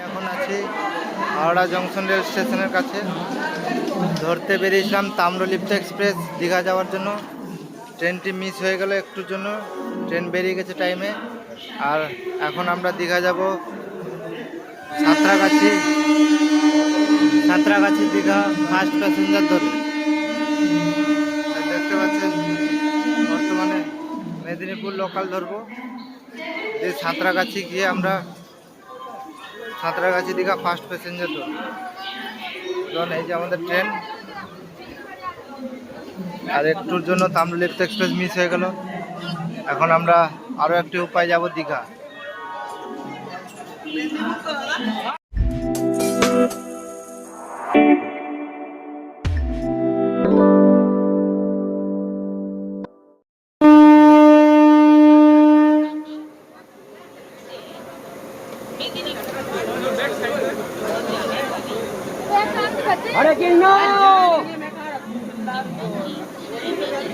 এখন আছি Howrah junction rail স্টেশনের কাছে। ধরতে বেরিয়েছিলাম তাম্রলিপ্ত এক্সপ্রেস দীঘা যাওয়ার জন্য। ট্রেনটি মিস হয়ে গেল একটুর জন্য, ট্রেন বেরিয়ে গেছে টাইমে। আর এখন আমরা দীঘা যাব সাঁতরাগাছি দীঘা ফার্স্ট প্যাসেঞ্জার ধরে। দেখতে পাচ্ছেন বর্তমানে মেদিনীপুর লোকাল ধরবো, যে সাঁতরাগাছি গিয়ে আমরা সাঁতরাগাছি দীঘা ফার্স্ট প্যাসেঞ্জার ধরবো। কারণ এই যে আমাদের ট্রেন, আর একটুর জন্য তাম্রলিপ্ত এক্সপ্রেস মিস হয়ে গেল। এখন আমরা আরও একটি উপায় যাব দীঘা।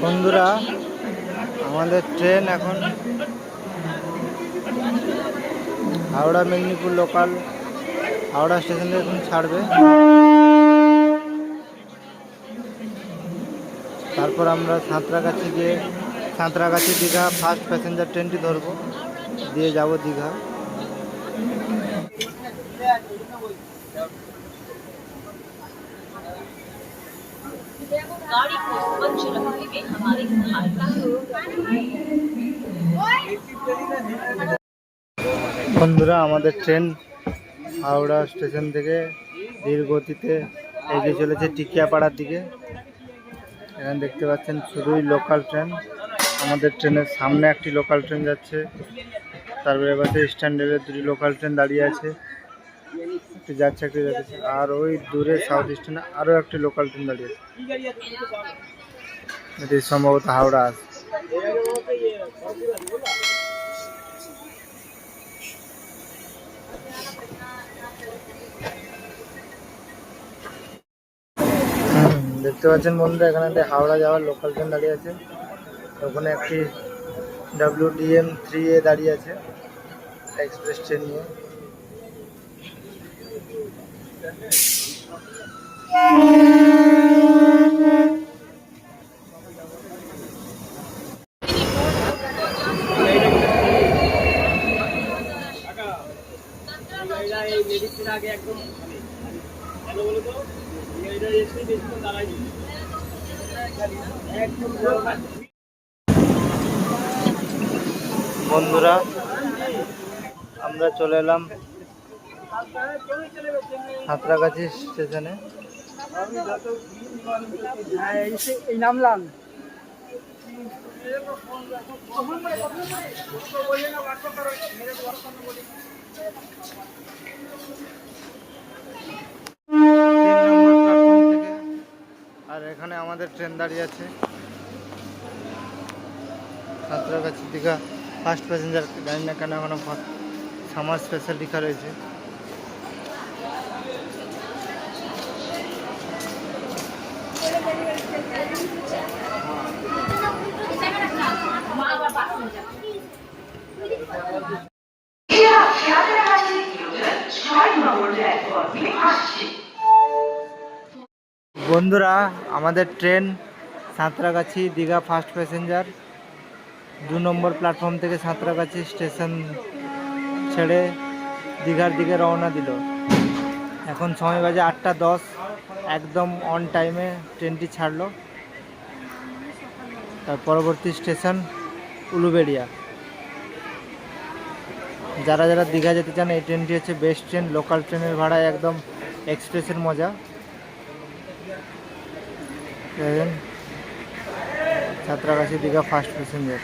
বন্ধুরা, আমাদের ট্রেন এখন হাওড়া মেদিনীপুর লোকাল হাওড়া স্টেশনে এখন ছাড়বে। তারপর আমরা সাঁতরাগাছি দীঘা ফার্স্ট প্যাসেঞ্জার ট্রেনটি ধরবো, দিয়ে যাব দীঘা। বন্ধুরা, আমাদের ট্রেন হাওড়া স্টেশন থেকে ধীর গতিতে এগিয়ে চলেছে টিকিয়াপাড়ার দিকে। এখানে দেখতে পাচ্ছেন শুধুই লোকাল ট্রেন। আমাদের ট্রেনের সামনে একটি লোকাল ট্রেন যাচ্ছে, তারপরে এবারে ইস্টার্ন রেলের দুটি লোকাল ট্রেন দাঁড়িয়ে আছে, একটি যাচ্ছে একটি যাচ্ছে। আর ওই দূরে সাউথ ইস্টার্নে আরও একটি লোকাল ট্রেন দাঁড়িয়ে আছে, এটি সম্ভবত হাওড়া আছে। দেখতে পাচ্ছেন বন্ধুরা, এখানে হাওড়া যাওয়ার লোকাল ট্রেন দাঁড়িয়ে আছে। ওখানে একটি WDM 3A দাঁড়িয়ে আছে এক্সপ্রেস ট্রেন নিয়ে। বন্ধুরা, আমরা চলে এলাম সাঁতরাগাছি স্টেশনে। নামলাম। আর এখানে আমাদের ট্রেন দাঁড়িয়ে আছে সাঁতরাগাছি দীঘা ফার্স্ট প্যাসেঞ্জার। জানি না কেন এখনো সামার স্পেশাল লেখা রয়েছে। বন্ধুরা, আমাদের train Santragachi Digha first passenger 2 নম্বর প্ল্যাটফর্ম থেকে সাঁতরাগাছি স্টেশন ছেড়ে দীঘার দিকে রওনা দিল। এখন সময় বাজে 8:10। একদম অন টাইমে ট্রেনটি ছাড়লো। তার পরবর্তী স্টেশন উলুবেড়িয়া। যারা যারা দীঘা যেতে চান, এই ট্রেনটি হচ্ছে বেস্ট ট্রেন। লোকাল ট্রেনের ভাড়ায় একদম এক্সপ্রেসের মজা। Santragachi Digha first passenger.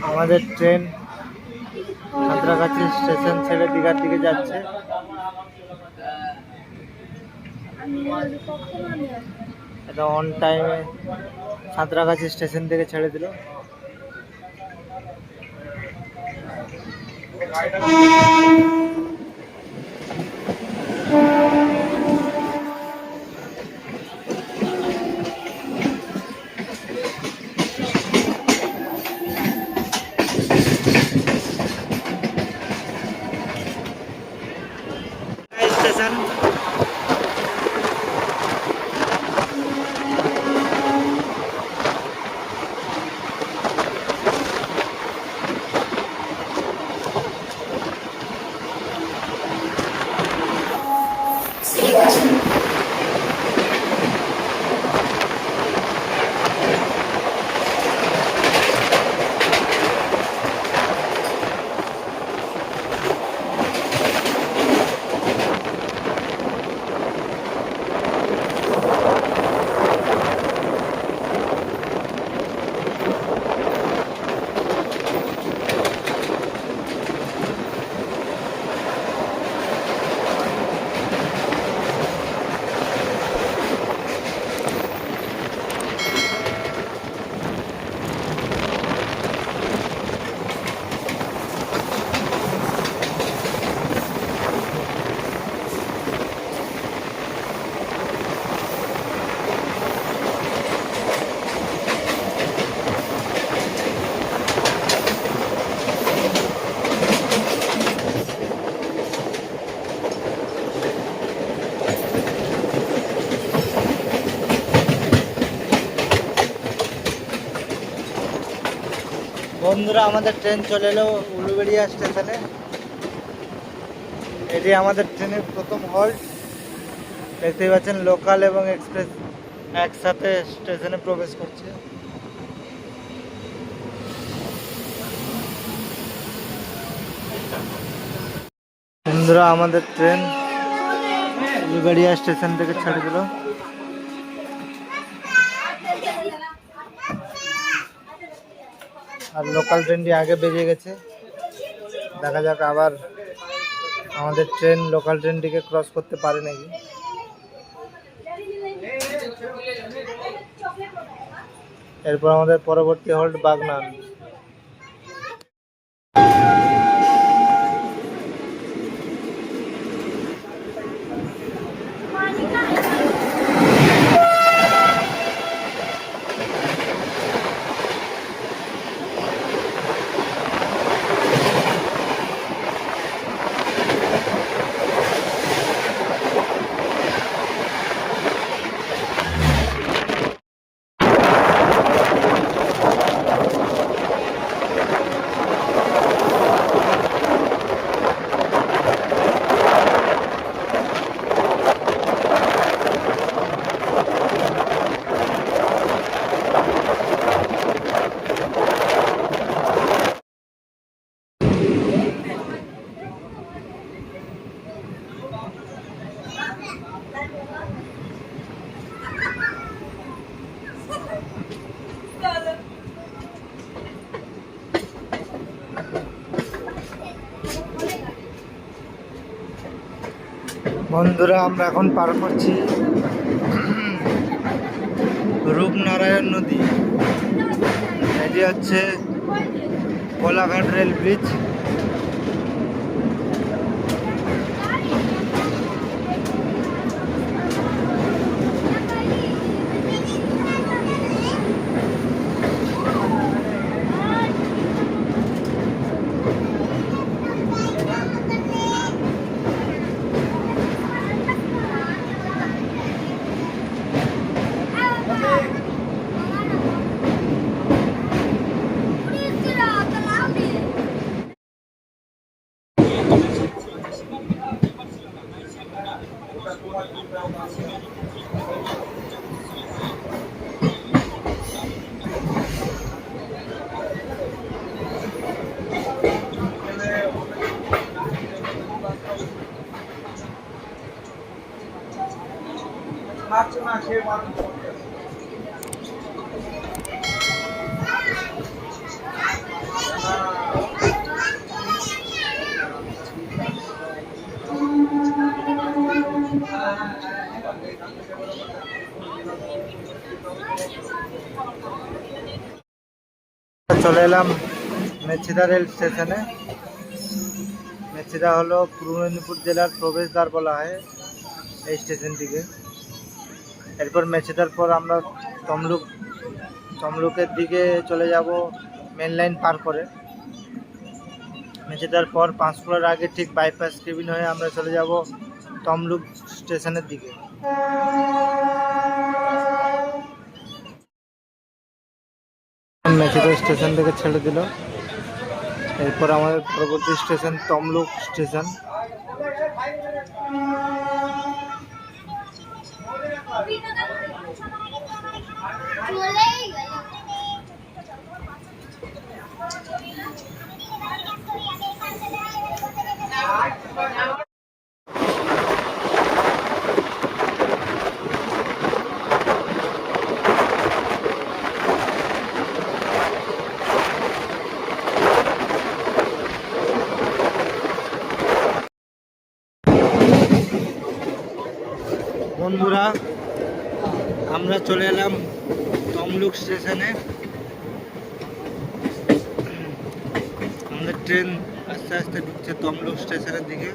আমাদের ট্রেন সাঁতরাগাছি স্টেশন ছেড়ে দীঘার দিকে যাচ্ছে। এটা অন টাইমে সাঁতরাগাছি স্টেশন থেকে ছেড়ে দিল। বন্ধুরা আমাদের ট্রেন চলে এলো উলুবেড়িয়া স্টেশনে। এটি আমাদের ট্রেনের প্রথম হল্ট। দেখতেই পাচ্ছেন লোকাল এবং এক্সপ্রেস একসাথে স্টেশনে প্রবেশ করছে। বন্ধুরা আমাদের ট্রেন উলুবেড়িয়া স্টেশন থেকে ছেড়ে দিল। আর লোকাল ট্রেনটি আগে বেরিয়ে গেছে। দেখা যাক আবার আমাদের ট্রেন লোকাল ট্রেনটিকে ক্রস করতে পারে নাকি। এরপর আমাদের পরবর্তী হল্ট বাগনান। বন্ধুরা আমরা এখন পার করছি রূপনারায়ণ নদী। এটি হচ্ছে কোলাঘাট রেল ব্রিজ। চলে এলাম মেছিদা রেল স্টেশনে। মেছিদা হলো পূর্ব মেদিনীপুর জেলার প্রবেশদ্বার বলা হয় এই স্টেশনটিকে। এরপর মেছিদার পর আমরা তমলুকের দিকে চলে যাব মেন লাইন পার করে। মেছিদার পর পাঁশকুড়ার আগে ঠিক বাইপাস কেবিন হয়ে আমরা চলে যাব তমলুক স্টেশনের দিকে। মেছিদা স্টেশন থেকে ছেড়ে দিল। এরপর আমাদের পরবর্তী স্টেশন তমলুক স্টেশন। বন্ধুরা আমরা চলে এলাম তমলুক স্টেশনে। আমাদের ট্রেন আস্তে আস্তে ঢুকছে তমলুক স্টেশনের দিকে।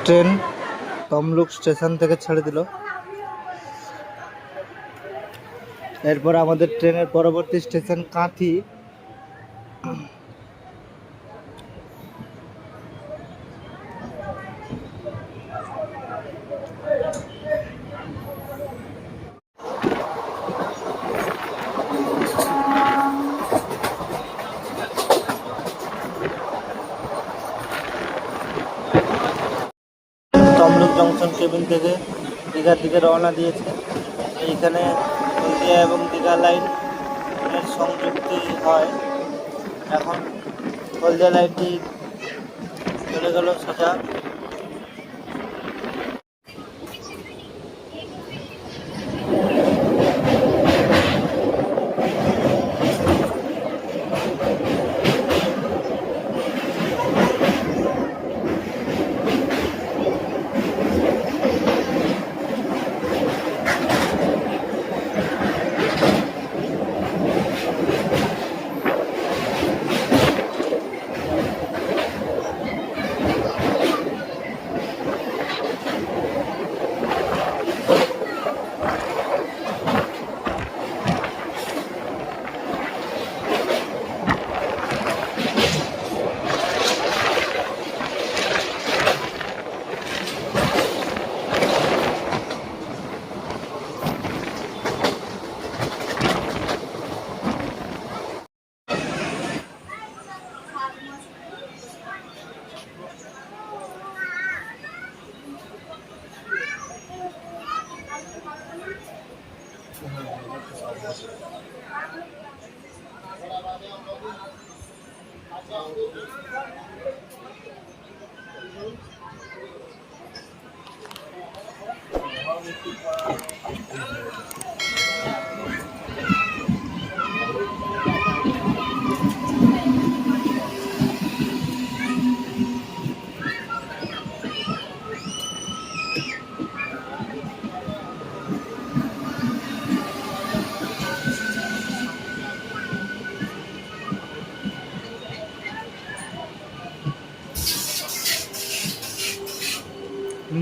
ট্রেন তমলুক স্টেশন থেকে ছেড়ে দিল। এরপর আমাদের ট্রেনের পরবর্তী station Kanthi. Tamluk junction cabin থেকে দীঘার দিকে রওনা দিয়েছে। এইখানে হলদিয়া এবং দীঘা লাইন এর সংযুক্তি হয়। এখন হলদিয়া লাইনটি চলে গেল সোজা।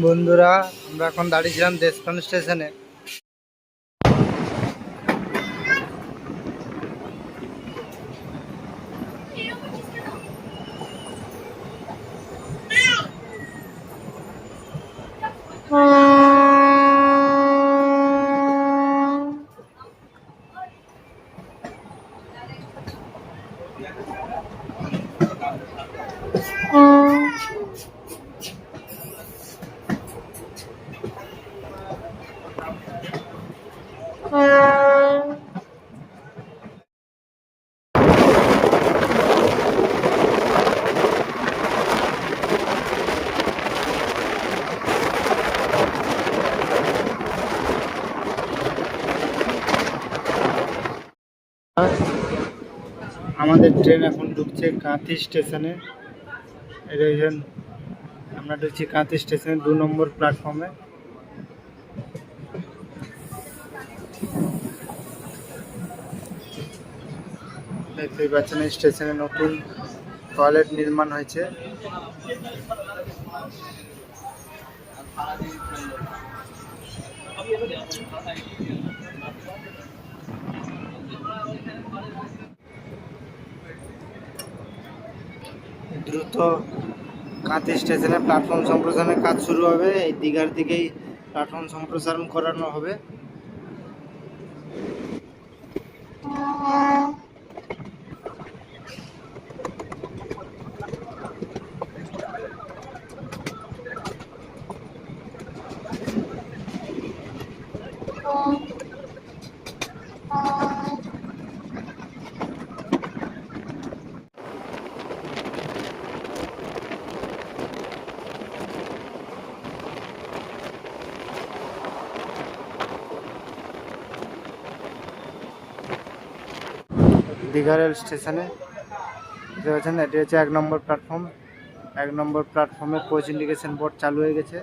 বন্ধুরা, আমরা এখন দাঁড়িয়েছিলাম দেশখান স্টেশনে। আমাদের ট্রেন এখন ঢুকছে কাঁথি স্টেশনে। আমরা ঢুকছি কাঁথি স্টেশনে 2 নম্বর প্ল্যাটফর্মে। দেখতেই পাচ্ছেন স্টেশনে নতুন টয়লেট নির্মাণ হয়েছে। দ্রুত কাঁথি স্টেশনে প্ল্যাটফর্ম সম্প্রসারণের কাজ শুরু হবে। এই দীঘার দিকেই প্ল্যাটফর্ম সম্প্রসারণ করানো হবে। দীঘা রেল স্টেশনে দেখতে পাচ্ছেন, এটি হচ্ছে 1 নম্বর প্ল্যাটফর্ম। 1 নম্বর প্ল্যাটফর্মে কোচ ইন্ডিকেশন বোর্ড চালু হয়ে গেছে।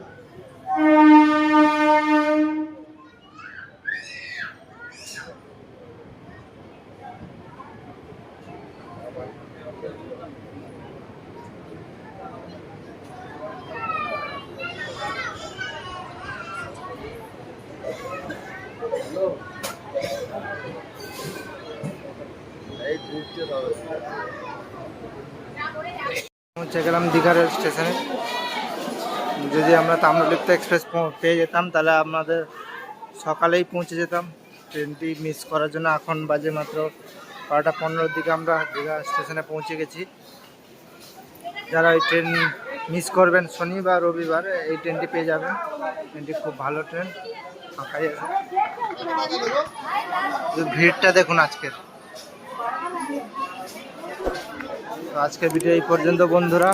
পৌঁছে গেলাম দীঘার স্টেশনে। যদি আমরা তাম্রলিপ্ত এক্সপ্রেস পেয়ে যেতাম তাহলে আমাদের সকালেই পৌঁছে যেতাম। ট্রেনটি মিস করার জন্য এখন বাজে মাত্র 12:15-র দিকে আমরা দীঘা স্টেশনে পৌঁছে গেছি। যারা এই ট্রেন মিস করবেন শনি বা রবিবার এই ট্রেনটি পেয়ে যাবেন। ট্রেনটি খুব ভালো ট্রেন, ফাঁকাই আছে। ভিড়টা দেখুন আজকের। তো আজকের ভিডিও এই পর্যন্ত বন্ধুরা।